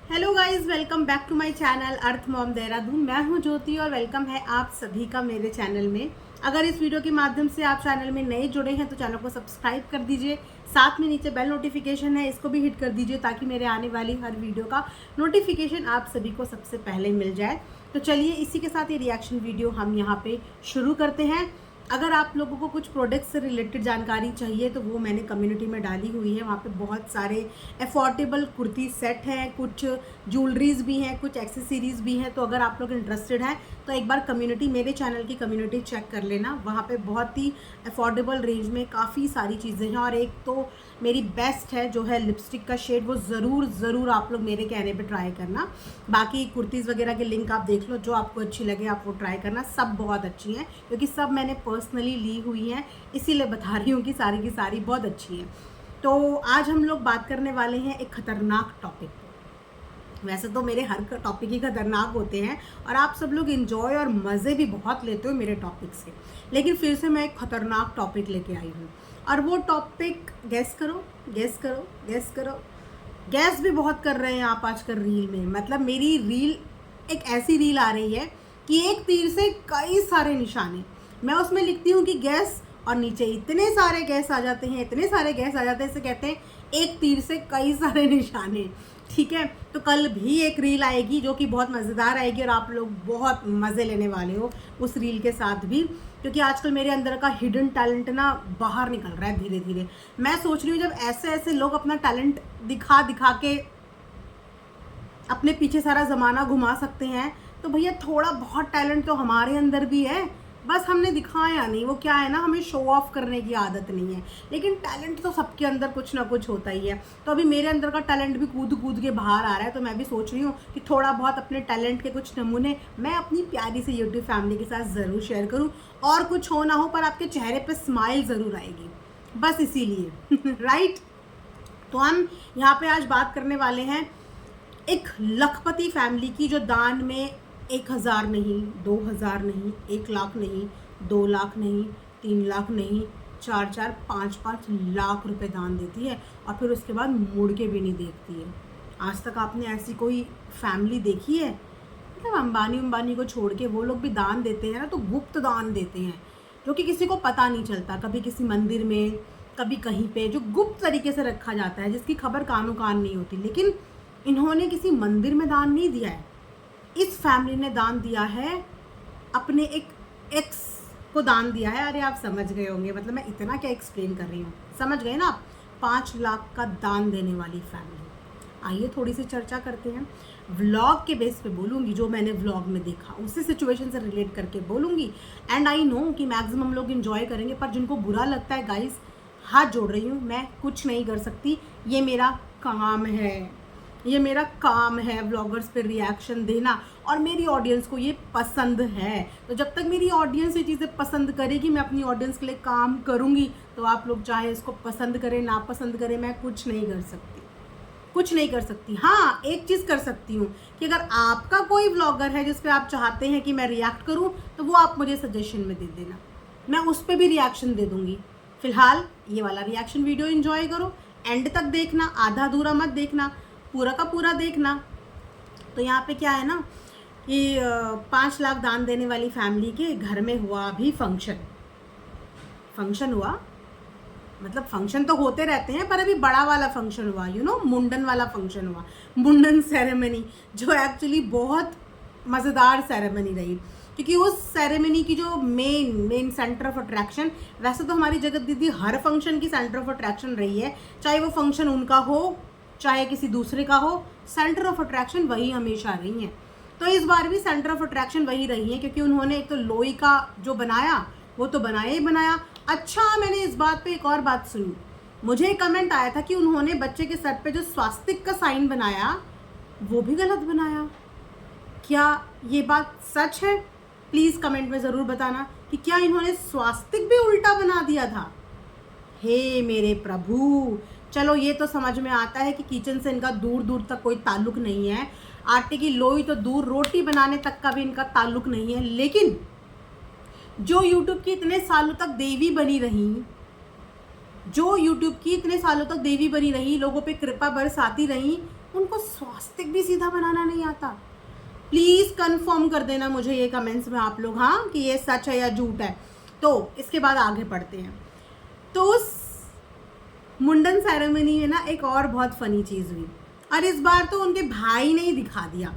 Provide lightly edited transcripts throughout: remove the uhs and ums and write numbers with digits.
Hello guys, welcome back to my channel earth mom Dehradun. मैं हूं ज्योति और वेलकम है आप सभी का मेरे चैनल में। अगर इस वीडियो के माध्यम से आप चैनल में नए जुड़े हैं तो चैनल को सब्सक्राइब कर दीजिए। साथ में नीचे बेल नोटिफिकेशन है, इसको भी हिट कर दीजिए ताकि मेरे आने वाली हर वीडियो का नोटिफिकेशन आप सभी को सबसे पहले मिल जाए। तो चलिए इसी के साथ ये रिएक्शन वीडियो हम यहाँ पे शुरू करते हैं। अगर आप लोगों को कुछ प्रोडक्ट्स से रिलेटेड जानकारी चाहिए तो वो मैंने कम्युनिटी में डाली हुई है। वहाँ पे बहुत सारे अफोर्डेबल कुर्ती सेट हैं, कुछ ज्वेलरीज भी हैं, कुछ एक्सेसरीज भी हैं। तो अगर आप लोग इंटरेस्टेड हैं तो एक बार कम्युनिटी, मेरे चैनल की कम्युनिटी चेक कर लेना। वहाँ पे बहुत ही अफोर्डेबल रेंज में काफ़ी सारी चीज़ें हैं। और एक तो मेरी बेस्ट है जो है लिपस्टिक का शेड, वो ज़रूर आप लोग मेरे कहने पे ट्राई करना। बाकी कुर्तीज़ वगैरह के लिंक आप देख लो, जो आपको अच्छी लगे आप वो ट्राई करना। सब बहुत अच्छी हैं क्योंकि सब मैंने पर्सनली ली हुई हैं, इसीलिए बता रही हूँ कि सारी की सारी बहुत अच्छी हैं। तो आज हम लोग बात करने वाले हैं एक ख़तरनाक टॉपिक पे। वैसे तो मेरे हर टॉपिक ही खतरनाक होते हैं और आप सब लोग इन्जॉय और मज़े भी बहुत लेते हो मेरे टॉपिक से, लेकिन फिर से मैं एक ख़तरनाक टॉपिक लेके आई हूँ। और वो टॉपिक गैस करो, गैस करो, गैस करो। गैस भी बहुत कर रहे हैं आप आजकल रील में। मतलब मेरी रील एक ऐसी रील आ रही है कि एक तीर से कई सारे निशाने। मैं उसमें लिखती हूँ कि गैस, और नीचे इतने सारे गैस आ जाते हैं, इतने सारे गैस आ जाते हैं, इसे कहते हैं एक तीर से कई सारे निशाने। ठीक है, तो कल भी एक रील आएगी जो कि बहुत मज़ेदार आएगी और आप लोग बहुत मज़े लेने वाले हो उस रील के साथ भी, क्योंकि आजकल मेरे अंदर का हिडन टैलेंट ना बाहर निकल रहा है धीरे धीरे। मैं सोच रही हूँ जब ऐसे ऐसे लोग अपना टैलेंट दिखा दिखा के अपने पीछे सारा ज़माना घुमा सकते हैं, तो भैया थोड़ा बहुत टैलेंट तो हमारे अंदर भी है, बस हमने दिखाया नहीं। वो क्या है ना, हमें शो ऑफ करने की आदत नहीं है, लेकिन टैलेंट तो सबके अंदर कुछ ना कुछ होता ही है। तो अभी मेरे अंदर का टैलेंट भी कूद कूद के बाहर आ रहा है, तो मैं भी सोच रही हूँ कि थोड़ा बहुत अपने टैलेंट के कुछ नमूने मैं अपनी प्यारी सी यूट्यूब फैमिली के साथ ज़रूर शेयर करूँ। और कुछ हो ना हो पर आपके चेहरे पर स्माइल ज़रूर आएगी, बस इसीलिए राइट। तो हम यहाँ पे आज बात करने वाले हैं एक लखपति फैमिली की, जो दान में 1,000 नहीं, 2,000 नहीं, 1 लाख नहीं, 2 लाख नहीं, 3 लाख नहीं, 4-4, 5-5 लाख रुपए दान देती है और फिर उसके बाद मुड़ के भी नहीं देखती है। आज तक आपने ऐसी कोई फैमिली देखी है? मतलब अंबानी को छोड़ के वो लोग भी दान देते हैं ना, तो गुप्त दान देते हैं जो कि किसी को पता नहीं चलता। कभी किसी मंदिर में, कभी कहीं पे, जो गुप्त तरीके से रखा जाता है, जिसकी खबर कानों कान नहीं होती। लेकिन इन्होंने किसी मंदिर में दान नहीं दिया है। इस फैमिली ने दान दिया है, अपने एक एक्स को दान दिया है। अरे आप समझ गए होंगे, मतलब मैं इतना क्या एक्सप्लेन कर रही हूँ, समझ गए ना आप। 5 लाख का दान देने वाली फैमिली। आइए थोड़ी सी चर्चा करते हैं। व्लॉग के बेस पे बोलूँगी, जो मैंने व्लॉग में देखा उसी सिचुएशन से रिलेट करके बोलूँगी। एंड आई नो कि मैक्सिमम लोग इन्जॉय करेंगे, पर जिनको बुरा लगता है गाइस, हाथ जोड़ रही हूँ, मैं कुछ नहीं कर सकती। ये मेरा काम है, ये मेरा काम है व्लॉगर्स पे रिएक्शन देना, और मेरी ऑडियंस को ये पसंद है। तो जब तक मेरी ऑडियंस ये चीज़ें पसंद करेगी, मैं अपनी ऑडियंस के लिए काम करूँगी। तो आप लोग चाहे इसको पसंद करें ना पसंद करें, मैं कुछ नहीं कर सकती, कुछ नहीं कर सकती। हाँ, एक चीज़ कर सकती हूँ कि अगर आपका कोई व्लॉगर है जिस पे आप चाहते हैं कि मैं रिएक्ट करूँ, तो वो आप मुझे सजेशन में दे देना, मैं उस पर भी रिएक्शन दे दूँगी। फिलहाल ये वाला रिएक्शन वीडियो एंजॉय करो, एंड तक देखना, आधा अधूरा मत देखना, पूरा का पूरा देखना। तो यहाँ पे क्या है ना कि 5 लाख दान देने वाली फैमिली के घर में हुआ अभी फंक्शन हुआ। मतलब फंक्शन तो होते रहते हैं, पर अभी बड़ा वाला फंक्शन हुआ, मुंडन वाला फंक्शन हुआ, मुंडन सेरेमनी, जो एक्चुअली बहुत मज़ेदार सेरेमनी रही। क्योंकि उस सेरेमनी की जो मेन सेंटर ऑफ अट्रैक्शन, वैसे तो हमारी जगत दीदी हर फंक्शन की सेंटर ऑफ अट्रैक्शन रही है, चाहे वो फंक्शन उनका हो चाहे किसी दूसरे का हो, सेंटर ऑफ अट्रैक्शन वही हमेशा रही हैं। तो इस बार भी सेंटर ऑफ अट्रैक्शन वही रही है, क्योंकि उन्होंने एक तो लोई का जो बनाया वो तो बनाया ही बनाया। अच्छा, मैंने इस बात पे एक और बात सुनी, मुझे एक कमेंट आया था कि उन्होंने बच्चे के सर पे जो स्वास्तिक का साइन बनाया वो भी गलत बनाया। क्या ये बात सच है? प्लीज़ कमेंट में ज़रूर बताना कि क्या इन्होंने स्वास्तिक भी उल्टा बना दिया था। हे मेरे प्रभु, चलो ये तो समझ में आता है कि किचन से इनका दूर दूर तक कोई ताल्लुक नहीं है, आटे की लोई तो दूर, रोटी बनाने तक का भी इनका ताल्लुक नहीं है। लेकिन जो यूट्यूब की इतने सालों तक देवी बनी रही, लोगों पे कृपा बरसाती रही, उनको स्वास्तिक भी सीधा बनाना नहीं आता? प्लीज़ कंफर्म कर देना मुझे ये कमेंट्स में आप लोग, हाँ, कि ये सच है या झूठ है। तो इसके बाद आगे बढ़ते हैं। तो उस मुंडन सेरेमनी में ना एक और बहुत फनी चीज़ हुई, और इस बार तो उनके भाई ने ही दिखा दिया।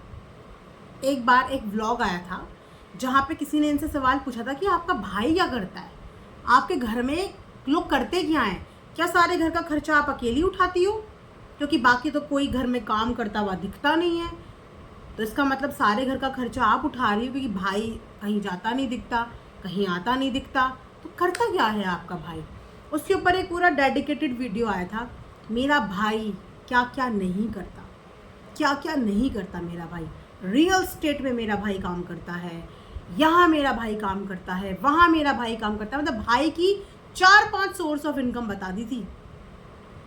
एक बार एक व्लॉग आया था जहाँ पे किसी ने इनसे सवाल पूछा था कि आपका भाई क्या करता है, आपके घर में लोग करते क्या हैं, क्या सारे घर का खर्चा आप अकेली उठाती हो, क्योंकि बाकी तो कोई घर में काम करता हुआ दिखता नहीं है। तो इसका मतलब सारे घर का खर्चा आप उठा रही हो, क्योंकि भाई कहीं जाता नहीं दिखता, कहीं आता नहीं दिखता, तो करता क्या है आपका भाई। उसके ऊपर एक पूरा डेडिकेटेड वीडियो आया था, मेरा भाई क्या क्या नहीं करता, क्या क्या नहीं करता मेरा भाई। रियल स्टेट में मेरा भाई काम करता है, यहाँ मेरा भाई काम करता है, वहाँ मेरा भाई काम करता है। मतलब भाई की 4-5 सोर्स ऑफ इनकम बता दी थी।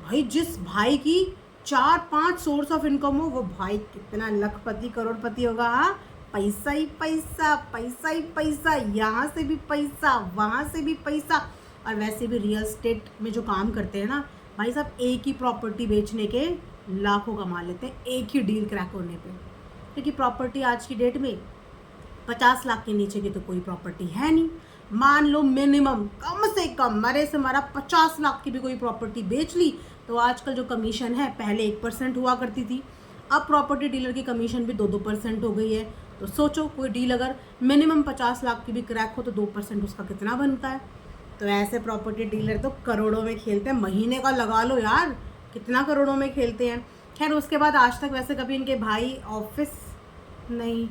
भाई जिस भाई की 4-5 सोर्स ऑफ इनकम हो, वो भाई कितना लखपति करोड़पति होगा। हाँ, पैसा ही पैसा, पैसा ही पैसा, यहाँ से भी पैसा, वहाँ से भी पैसा। और वैसे भी रियल एस्टेट में जो काम करते हैं ना भाई साहब, एक ही प्रॉपर्टी बेचने के लाखों कमा लेते हैं, एक ही डील क्रैक होने पे। क्योंकि प्रॉपर्टी आज की डेट में 50 लाख के नीचे की तो कोई प्रॉपर्टी है नहीं। मान लो मिनिमम कम से कम मरे से मरा 50 लाख की भी कोई प्रॉपर्टी बेच ली, तो आजकल जो कमीशन है, पहले 1% हुआ करती थी, अब प्रॉपर्टी डीलर की कमीशन भी 2-2% हो गई है। तो सोचो कोई डील अगर मिनिमम 50 लाख की भी क्रैक हो तो 2% उसका कितना बनता है। तो ऐसे प्रॉपर्टी डीलर तो करोड़ों में खेलते हैं, महीने का लगा लो यार, कितना करोड़ों में खेलते हैं। खैर उसके बाद आज तक वैसे कभी इनके भाई ऑफिस नहीं,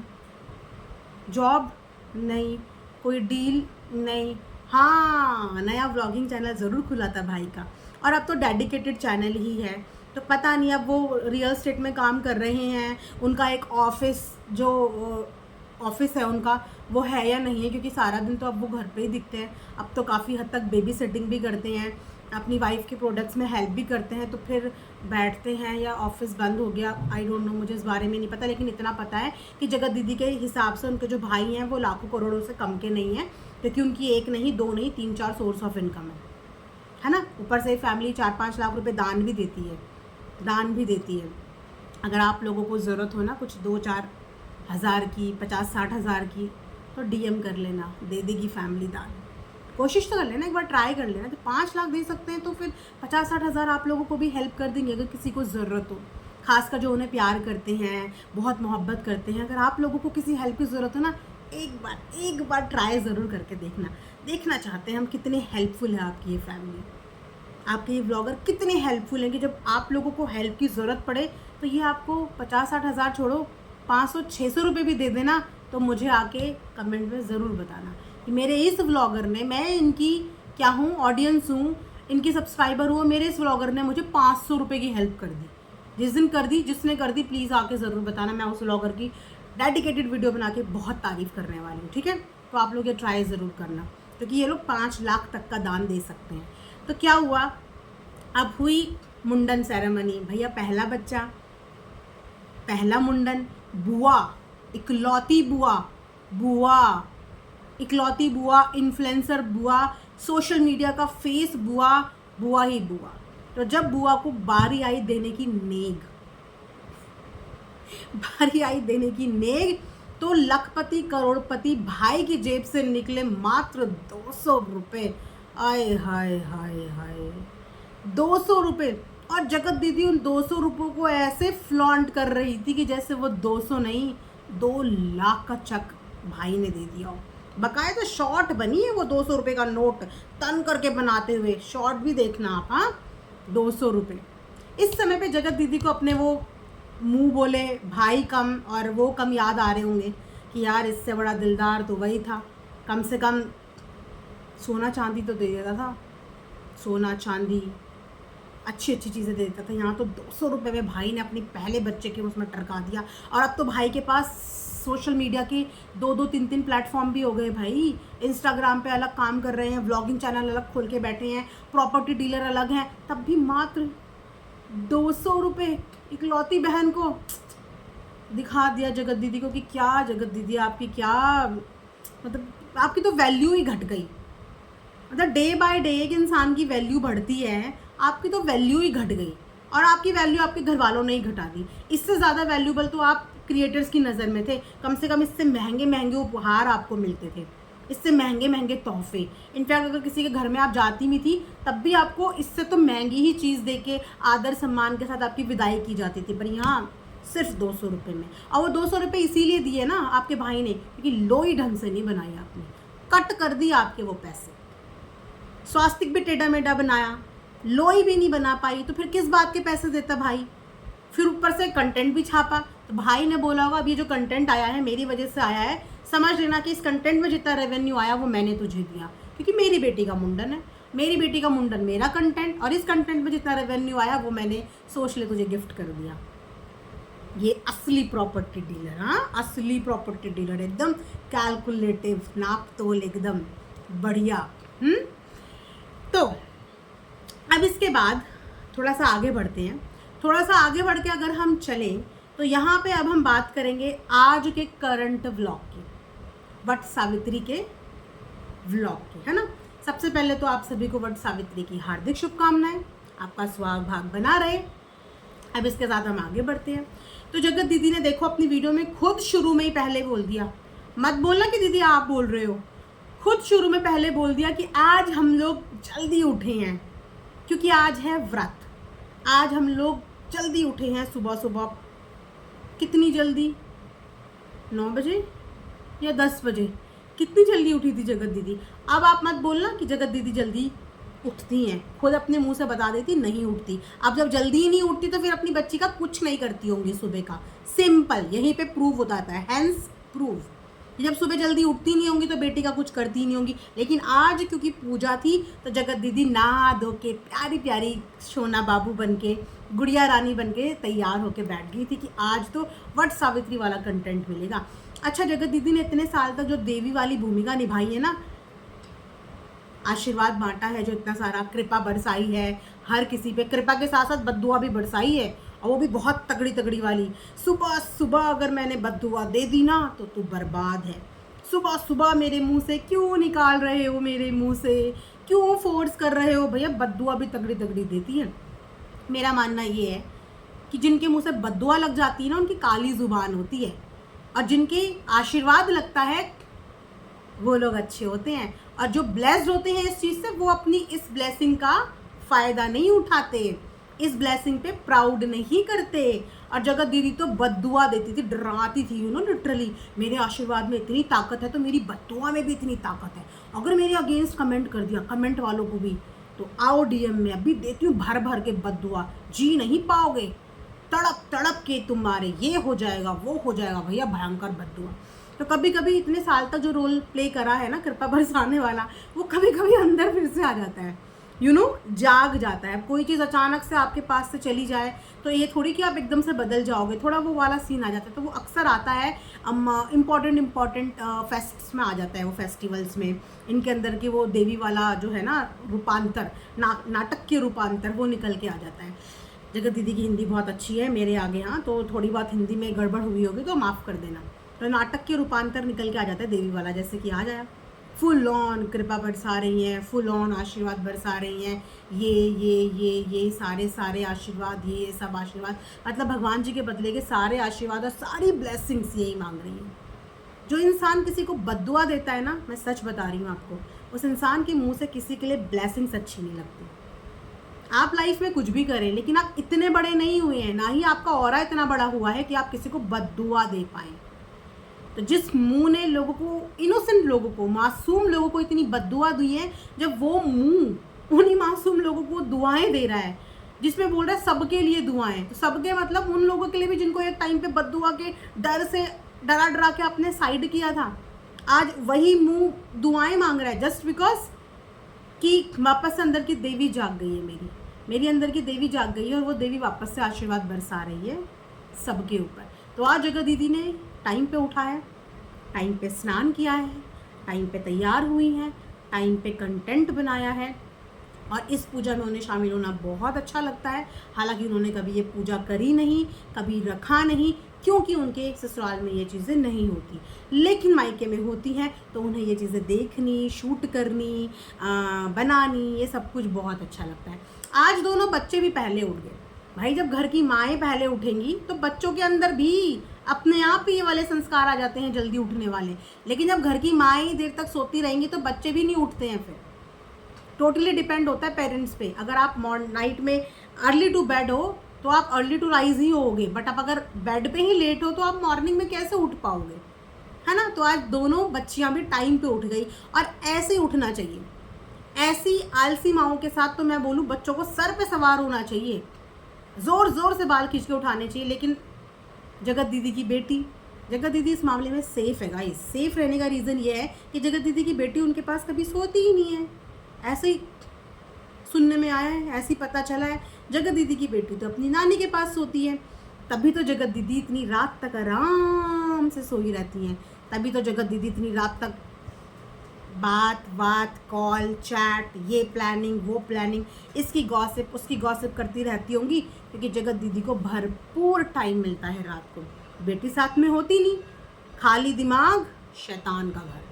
जॉब नहीं, कोई डील नहीं। हाँ, नया व्लॉगिंग चैनल ज़रूर खुला था भाई का, और अब तो डेडिकेटेड चैनल ही है। तो पता नहीं अब वो रियल एस्टेट में काम कर रहे हैं, उनका एक ऑफिस जो ऑफिस है उनका वो है या नहीं है, क्योंकि सारा दिन तो अब वो घर पे ही दिखते हैं। अब तो काफ़ी हद तक बेबी सिटिंग भी करते हैं, अपनी वाइफ के प्रोडक्ट्स में हेल्प भी करते हैं, तो फिर बैठते हैं या ऑफिस बंद हो गया, आई डोंट नो, मुझे इस बारे में नहीं पता। लेकिन इतना पता है कि जगत दीदी के हिसाब से उनके जो भाई हैं वो लाखों करोड़ों से कम के नहीं हैं, क्योंकि उनकी एक नहीं, दो नहीं, 3-4 सोर्स ऑफ इनकम है ना। ऊपर से फैमिली 4-5 लाख रुपए दान भी देती है। अगर आप लोगों को ज़रूरत हो ना कुछ 2-4 हज़ार की, 50-60 हज़ार की, तो DM कर लेना, दे देगी फैमिली दान। कोशिश तो कर लेना, एक बार ट्राई कर लेना कि 5 लाख दे सकते हैं तो फिर 50-60 हज़ार आप लोगों को भी हेल्प कर देंगे अगर किसी को ज़रूरत हो। खासकर जो उन्हें प्यार करते हैं, बहुत मोहब्बत करते हैं। अगर आप लोगों को किसी हेल्प की ज़रूरत हो ना, एक बार ट्राई ज़रूर करके देखना चाहते हैं हम कितने हेल्पफुल है आपकी ये फैमिली, आपके ये व्लॉगर कितने हेल्पफुल हैं कि जब आप लोगों को हेल्प की ज़रूरत पड़े तो ये आपको 50-60 हज़ार छोड़ो 500-600 रुपये भी दे देना, तो मुझे आके कमेंट में ज़रूर बताना कि मेरे इस व्लॉगर ने, मैं इनकी क्या हूँ, ऑडियंस हूँ, इनकी सब्सक्राइबर हूँ, मेरे इस व्लॉगर ने मुझे 500 रुपये की हेल्प कर दी। जिस दिन कर दी, जिसने कर दी, प्लीज़ आके ज़रूर बताना। मैं उस व्लॉगर की डेडिकेटेड वीडियो बना के बहुत तारीफ़ करने वाली हूँ, ठीक है। तो आप लोग ये ट्राई ज़रूर करना, क्योंकि ये लोग 5 लाख तक का दान दे सकते हैं। तो क्या हुआ, अब हुई मुंडन सेरेमनी। भैया पहला बच्चा, पहला मुंडन, बुआ, इकलौती बुआ, इन्फ्लुएंसर बुआ, सोशल मीडिया का फेस बुआ ही बुआ। तो जब बुआ को बारी आई देने की नेग, तो लखपति करोड़पति भाई की जेब से निकले मात्र 200 रुपये। आय हाय हाय हाय, 200 रुपये। और जगत दीदी उन 200 रुपयों को ऐसे फ्लॉन्ट कर रही थी कि जैसे वो 200 नहीं, 2 लाख का चक भाई ने दे दिया हो। बकायदा शॉर्ट बनी है वो 200 रुपये का नोट तन करके बनाते हुए, शॉर्ट भी देखना आप। हाँ, 200 रुपये। इस समय पे जगत दीदी को अपने वो मुंह बोले भाई कम और वो कम याद आ रहे होंगे कि यार इससे बड़ा दिलदार तो वही था, कम से कम सोना चांदी तो दे देता था, सोना चांदी अच्छी चीज़ें दे देता था। यहाँ तो 200 रुपये में भाई ने अपनी पहले बच्चे के उसमें टरका दिया। और अब तो भाई के पास सोशल मीडिया के 2-2, 3-3 प्लेटफॉर्म भी हो गए भाई। इंस्टाग्राम पे अलग काम कर रहे हैं, व्लॉगिंग चैनल अलग खोल के बैठे हैं, प्रॉपर्टी डीलर अलग हैं, तब भी मात्र 200 रुपये इकलौती बहन को दिखा दिया जगत दीदी को कि क्या जगत दीदी आपकी क्या, मतलब आपकी तो वैल्यू ही घट गई। मतलब डे बाय डे एक इंसान की वैल्यू बढ़ती है, आपकी तो वैल्यू ही घट गई। और आपकी वैल्यू आपके घर वालों ने ही घटा दी। इससे ज़्यादा वैल्यूबल तो आप क्रिएटर्स की नज़र में थे। कम से कम इससे महंगे महंगे उपहार आपको मिलते थे, इससे महंगे महंगे तोहफे। इनफैक्ट अगर किसी के घर में आप जाती भी थी तब भी आपको इससे तो महंगी ही चीज़ दे के आदर सम्मान के साथ आपकी विदाई की जाती थी। पर यहाँ सिर्फ 200 रुपये में, और वो 200 रुपये इसीलिए दिए ना आपके भाई ने क्योंकि लोई ढंग से नहीं बनाई आपने, कट कर दिया आपके वो पैसे। स्वास्तिक भी टेढ़ा मेढ़ा बनाया, लोई भी नहीं बना पाई, तो फिर किस बात के पैसे देता भाई। फिर ऊपर से कंटेंट भी छापा, तो भाई ने बोला होगा अब ये जो कंटेंट आया है मेरी वजह से आया है, समझ लेना कि इस कंटेंट में जितना रेवेन्यू आया वो मैंने तुझे दिया, क्योंकि मेरी बेटी का मुंडन है, मेरी बेटी का मुंडन मेरा कंटेंट, और इस कंटेंट में जितना रेवेन्यू आया वो मैंने सोच ले तुझे गिफ्ट कर दिया। ये असली प्रॉपर्टी डीलर, हाँ असली प्रॉपर्टी डीलर, एकदम कैलकुलेटिव, नाप तोल एकदम बढ़िया। तो अब इसके बाद थोड़ा सा आगे बढ़ते हैं। थोड़ा सा आगे बढ़ के अगर हम चलें तो यहाँ पे अब हम बात करेंगे आज के करंट व्लॉग की, वट सावित्री के व्लॉग की, है ना। सबसे पहले तो आप सभी को वट सावित्री की हार्दिक शुभकामनाएं, आपका सुहाग भाग बना रहे। अब इसके साथ हम आगे बढ़ते हैं। तो जगत दीदी ने देखो अपनी वीडियो में खुद शुरू में ही पहले बोल दिया, मत बोलना कि दीदी आप बोल रहे हो, खुद शुरू में पहले बोल दिया कि आज हम लोग जल्दी उठे हैं क्योंकि आज है व्रत। आज हम लोग जल्दी उठे हैं सुबह सुबह। कितनी जल्दी, 9 बजे या 10 बजे, कितनी जल्दी उठी थी जगत दीदी। अब आप मत बोलना कि जगत दीदी जल्दी उठती हैं, खुद अपने मुंह से बता देती नहीं उठती। अब जब जल्दी ही नहीं उठती तो फिर अपनी बच्ची का कुछ नहीं करती होंगी सुबह का। सिंपल, यहीं पे प्रूव होता है, हैंस प्रूव। जब सुबह जल्दी उठती नहीं होंगी तो बेटी का कुछ करती नहीं होंगी। लेकिन आज क्योंकि पूजा थी तो जगत दीदी नहा धो के प्यारी प्यारी सोना बाबू बन के, गुड़िया रानी बन के तैयार होके बैठ गई थी कि आज तो वट सावित्री वाला कंटेंट मिलेगा। अच्छा, जगत दीदी ने इतने साल तक जो देवी वाली भूमिका निभाई है ना, आशीर्वाद बांटा है, जो इतना सारा कृपा बरसाई है हर किसी पे, कृपा के साथ साथ बद्दुआ भी बरसाई है, और वो भी बहुत तगड़ी तगड़ी वाली। सुबह सुबह अगर मैंने बद्दुआ दे दी ना तो तू बर्बाद है। सुबह सुबह मेरे मुंह से क्यों निकाल रहे हो, मेरे मुंह से क्यों फोर्स कर रहे हो भैया, बद्दुआ भी तगड़ी तगड़ी देती है। मेरा मानना ये है कि जिनके मुंह से बद्दुआ लग जाती है ना उनकी काली जुबान होती है, और जिनके आशीर्वाद लगता है वो लोग अच्छे होते हैं, और जो ब्लेस्ड होते हैं इस चीज़ से वो अपनी इस ब्लेसिंग का फ़ायदा नहीं उठाते, इस ब्लेसिंग पे प्राउड नहीं करते। और जगत दीदी तो बद्दुआ देती थी, डराती थी, लिटरली मेरे आशीर्वाद में इतनी ताकत है तो मेरी बद्दुआ में भी इतनी ताकत है। अगर मेरे अगेंस्ट कमेंट कर दिया, कमेंट वालों को भी, तो आओ डीएम में, अभी देती हूँ भर भर के बद्दुआ, जी नहीं पाओगे, तड़प तड़प के तुम्हारे ये हो जाएगा वो हो जाएगा भैया, भयंकर बद्दुआ। तो कभी कभी इतने साल तक जो रोल प्ले करा है ना कृपा बरसाने वाला, वो कभी कभी अंदर फिर से आ जाता है, जाग जाता है। कोई चीज़ अचानक से आपके पास से चली जाए तो ये थोड़ी कि आप एकदम से बदल जाओगे, थोड़ा वो वाला सीन आ जाता है। तो वो अक्सर आता है इम्पॉर्टेंट फेस्ट्स में आ जाता है, वो फेस्टिवल्स में इनके अंदर की वो देवी वाला जो है ना रूपांतर, नाटक के रूपांतर वो निकल के आ जाता है। जगत दीदी की हिंदी बहुत अच्छी है मेरे आगे, हाँ, तो थोड़ी बहुत हिंदी में गड़बड़ हुई होगी तो माफ़ कर देना। तो नाटक के रूपांतर निकल के आ जाता है देवी वाला, जैसे कि आ जाए फुल ऑन कृपा बरसा रही हैं, फुल ऑन आशीर्वाद बरसा रही हैं, ये सारे आशीर्वाद, ये सब आशीर्वाद, मतलब भगवान जी के बदले के सारे आशीर्वाद और सारी ब्लेसिंग्स यही मांग रही हैं। जो इंसान किसी को बद्दुआ देता है ना, मैं सच बता रही हूँ आपको, उस इंसान के मुंह से किसी के लिए ब्लेसिंग्स अच्छी नहीं लगती। आप लाइफ में कुछ भी करें लेकिन आप इतने बड़े नहीं हुए हैं, ना ही आपका ऑरा इतना बड़ा हुआ है कि आप किसी को बद्दुआ दे पाएँ। तो जिस मुंह ने लोगों को, इनोसेंट लोगों को, मासूम लोगों को इतनी बद्दुआ दी है, जब वो मुंह उन्हीं मासूम लोगों को दुआएं दे रहा है, जिसमें बोल रहा है सबके लिए दुआएं, तो सबके मतलब उन लोगों के लिए भी जिनको एक टाइम पे बद्दुआ के डर से डरा डरा के अपने साइड किया था, आज वही मुंह दुआएं मांग रहा है जस्ट बिकॉज कि वापस से अंदर की देवी जाग गई है, मेरी अंदर की देवी जाग गई है, और वो देवी वापस से आशीर्वाद बरसा रही है सबके ऊपर। तो आज जगह दीदी ने टाइम पे उठा है, टाइम पे स्नान किया है, टाइम पे तैयार हुई हैं, टाइम पे कंटेंट बनाया है, और इस पूजा में उन्हें शामिल होना बहुत अच्छा लगता है। हालांकि उन्होंने कभी ये पूजा करी नहीं, कभी रखा नहीं, क्योंकि उनके ससुराल में ये चीज़ें नहीं होती, लेकिन मायके में होती हैं, तो उन्हें ये चीज़ें देखनी, शूट करनी, बनानी, ये सब कुछ बहुत अच्छा लगता है। आज दोनों बच्चे भी पहले उठ गए, भाई जब घर की माएँ पहले उठेंगी तो बच्चों के अंदर भी अपने आप ही ये वाले संस्कार आ जाते हैं जल्दी उठने वाले। लेकिन जब घर की माएँ देर तक सोती रहेंगी तो बच्चे भी नहीं उठते हैं। फिर टोटली डिपेंड होता है पेरेंट्स पे। अगर आप नाइट में अर्ली टू बेड हो तो आप अर्ली टू राइज ही होगे, बट आप अगर बेड पे ही लेट हो तो आप मॉर्निंग में कैसे उठ पाओगे, है ना। तो आज दोनों बच्चियां भी टाइम पे उठ गई और ऐसे उठना चाहिए। ऐसी आलसी माओं के साथ तो मैं बोलूँ बच्चों को सर पे सवार होना चाहिए, ज़ोर ज़ोर से बाल खींच के उठाने चाहिए। लेकिन जगत दीदी की बेटी, जगत दीदी इस मामले में सेफ़ है गाइस। सेफ़ रहने का रीज़न ये है कि जगत दीदी की बेटी उनके पास कभी सोती ही नहीं है। ऐसे ही सुनने में आया है, ऐसे ही पता चला है। जगत दीदी की बेटी तो अपनी नानी के पास सोती है, तभी तो जगत दीदी इतनी रात तक आराम से सोई रहती हैं। तभी तो जगत दीदी इतनी रात तक बात कॉल चैट, ये प्लानिंग वो प्लानिंग, इसकी गॉसिप उसकी गॉसिप करती रहती होंगी, क्योंकि जगत दीदी को भरपूर टाइम मिलता है रात को। बेटी साथ में होती नहीं, खाली दिमाग शैतान का घर।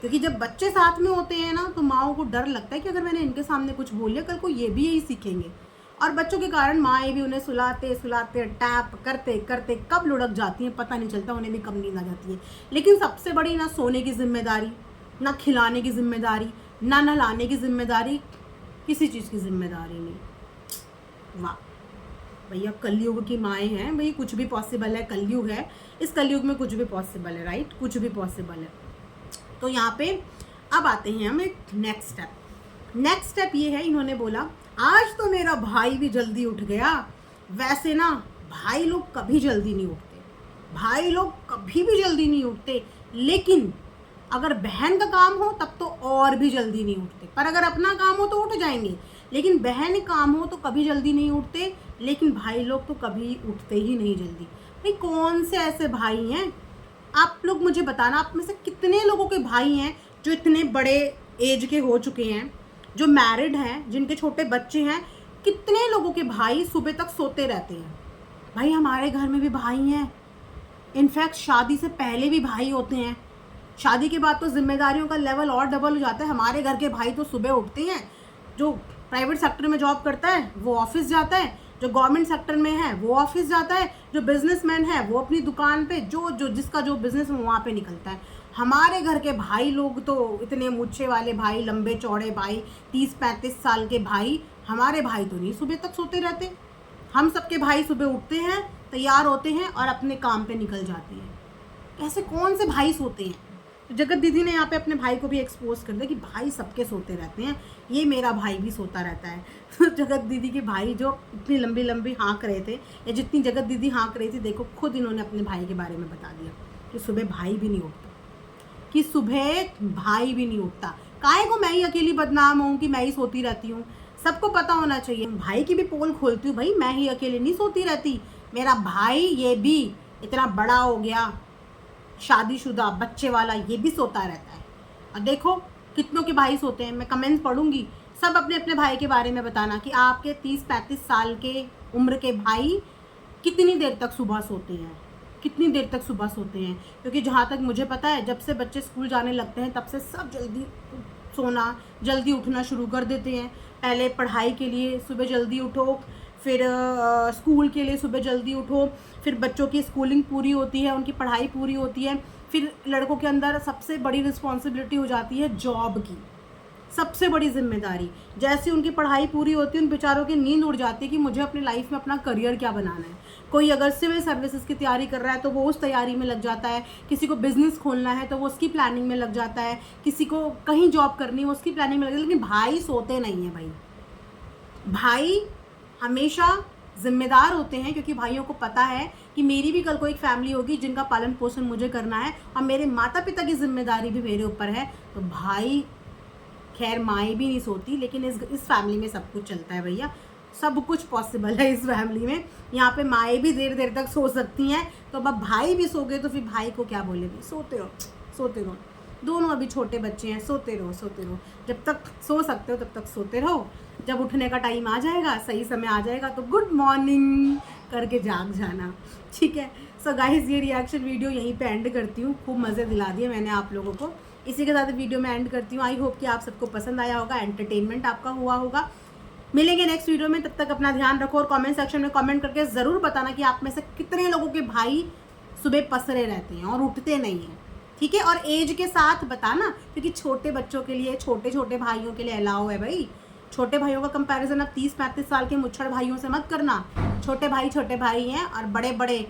क्योंकि जब बच्चे साथ में होते हैं ना तो माओं को डर लगता है कि अगर मैंने इनके सामने कुछ बोल लिया कल को ये भी यही सीखेंगे। और बच्चों के कारण माएँ भी उन्हें सुलाते सुलाते टैप करते करते कब लुढ़क जाती हैं पता नहीं चलता, उन्हें भी कम नींद आ जाती है। लेकिन सबसे बड़ी ना सोने की जिम्मेदारी, ना खिलाने की जिम्मेदारी, ना नहलाने की जिम्मेदारी, किसी चीज़ की जिम्मेदारी नहीं। वाह भैया, कलयुग की माएँ हैं भाई, कुछ भी पॉसिबल है। कलयुग है, इस कलयुग में कुछ भी पॉसिबल है, राइट, कुछ भी पॉसिबल है। तो यहाँ पे अब आते हैं हम एक नेक्स्ट स्टेप। नेक्स्ट स्टेप ये है, इन्होंने बोला आज तो मेरा भाई भी जल्दी उठ गया। वैसे ना भाई लोग कभी जल्दी नहीं उठते, भाई लोग कभी भी जल्दी नहीं उठते। लेकिन अगर बहन का काम हो तब तो और भी जल्दी नहीं उठते, पर अगर अपना काम हो तो उठ जाएंगे। लेकिन बहन काम हो तो कभी जल्दी नहीं उठते, लेकिन भाई लोग तो कभी उठते ही नहीं जल्दी। भाई कौन से ऐसे भाई हैं, आप लोग मुझे बताना, आप में से कितने लोगों के भाई हैं जो इतने बड़े एज के हो चुके हैं, जो मैरिड हैं, जिनके छोटे बच्चे हैं। कितने लोगों के भाई सुबह तक सोते रहते हैं। भाई हमारे घर में भी भाई हैं, इनफैक्ट शादी से पहले भी भाई होते हैं। शादी के बाद तो जिम्मेदारियों का लेवल और डबल हो जाता है। हमारे घर के भाई तो सुबह उठते हैं, जो प्राइवेट सेक्टर में जॉब करता है वो ऑफिस जाता है, जो गवर्नमेंट सेक्टर में है वो ऑफिस जाता है, जो बिजनेसमैन है वो अपनी दुकान पे, जो जिसका जो बिजनेस है वहाँ पे निकलता है। हमारे घर के भाई लोग तो इतने मूछे वाले भाई, लंबे चौड़े भाई, 30-35 साल के भाई, हमारे भाई तो नहीं सुबह तक सोते रहते। हम सबके भाई सुबह उठते हैं, तैयार होते हैं और अपने काम पे निकल जाते हैं। ऐसे कौन से भाई सोते हैं? तो जगत दीदी ने यहाँ पे अपने भाई को भी एक्सपोज कर दिया कि भाई सबके सोते रहते हैं, ये मेरा भाई भी सोता रहता है। तो जगत दीदी के भाई जो इतनी लंबी लंबी हाँक रहे थे, या जितनी जगत दीदी हाँक रही थी, देखो खुद इन्होंने अपने भाई के बारे में बता दिया कि सुबह भाई भी नहीं उठता, कि सुबह भाई भी नहीं उठता। काहे को मैं ही अकेली बदनाम हूँ कि मैं ही सोती रहती हूँ? सबको पता होना चाहिए। भाई की भी पोल खोलती हूँ, भाई मैं ही अकेले नहीं सोती रहती, मेरा भाई ये भी इतना बड़ा हो गया, शादीशुदा बच्चे वाला, ये भी सोता रहता है। और देखो कितनों के भाई सोते हैं, मैं कमेंट्स पढ़ूंगी, सब अपने अपने भाई के बारे में बताना कि आपके 30-35 साल के उम्र के भाई कितनी देर तक सुबह सोते हैं, कितनी देर तक सुबह सोते हैं। क्योंकि जहाँ तक मुझे पता है, जब से बच्चे स्कूल जाने लगते हैं तब से सब जल्दी सोना, जल्दी उठना शुरू कर देते हैं। पहले पढ़ाई के लिए सुबह जल्दी उठो, फिर स्कूल के लिए सुबह जल्दी उठो, फिर बच्चों की स्कूलिंग पूरी होती है, उनकी पढ़ाई पूरी होती है, फिर लड़कों के अंदर सबसे बड़ी रिस्पॉन्सिबिलिटी हो जाती है जॉब की, सबसे बड़ी जिम्मेदारी। जैसे उनकी पढ़ाई पूरी होती है, उन बेचारों की नींद उड़ जाती है कि मुझे अपनी लाइफ में अपना करियर क्या बनाना है। कोई अगर सिविल सर्विसेज की तैयारी कर रहा है तो वो उस तैयारी में लग जाता है, किसी को बिजनेस खोलना है तो वो उसकी प्लानिंग में लग जाता है, किसी को कहीं जॉब करनी है उसकी प्लानिंग में लग जाता है। लेकिन भाई सोते नहीं है। भाई हमेशा जिम्मेदार होते हैं, क्योंकि भाइयों को पता है कि मेरी भी कल को एक फैमिली होगी जिनका पालन पोषण मुझे करना है, और मेरे माता पिता की जिम्मेदारी भी मेरे ऊपर है। तो भाई, खैर माएँ भी नहीं सोती, लेकिन इस फैमिली में सब कुछ चलता है भैया, सब कुछ पॉसिबल है इस फैमिली में। यहाँ पे माएँ भी देर देर तक सो सकती हैं, तो अब भाई भी सो गए तो फिर भाई को क्या बोले? भी सोते रहो, सोते रहो। दोनों अभी छोटे बच्चे हैं, सोते रहो, सोते रहो। जब तक सो सकते हो तब तक सोते रहो, जब उठने का टाइम आ जाएगा, सही समय आ जाएगा तो गुड मॉर्निंग करके जाग जाना, ठीक है। सो गाइस, ये रिएक्शन वीडियो यहीं पे एंड करती हूँ। खूब मज़े दिला दिए मैंने आप लोगों को, इसी के साथ वीडियो में एंड करती हूँ। आई होप कि आप सबको पसंद आया होगा, एंटरटेनमेंट आपका हुआ होगा। मिलेंगे नेक्स्ट वीडियो में, तब तक अपना ध्यान रखो और कमेंट सेक्शन में कमेंट करके ज़रूर बताना कि आप में से कितने लोगों के भाई सुबह पसरे रहते हैं और उठते नहीं हैं, ठीक है। और एज के साथ बताना, क्योंकि छोटे बच्चों के लिए, छोटे छोटे भाइयों के लिए अलाउ है भाई। छोटे भाइयों का कंपैरिजन अब 30-35 साल के मुच्छड़ भाइयों से मत करना। छोटे भाई हैं और बड़े बड़े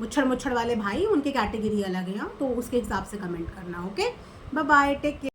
मुच्छड़ वाले भाई, उनकी कैटेगरी अलग है, तो उसके हिसाब से कमेंट करना। Okay, bye bye, take care.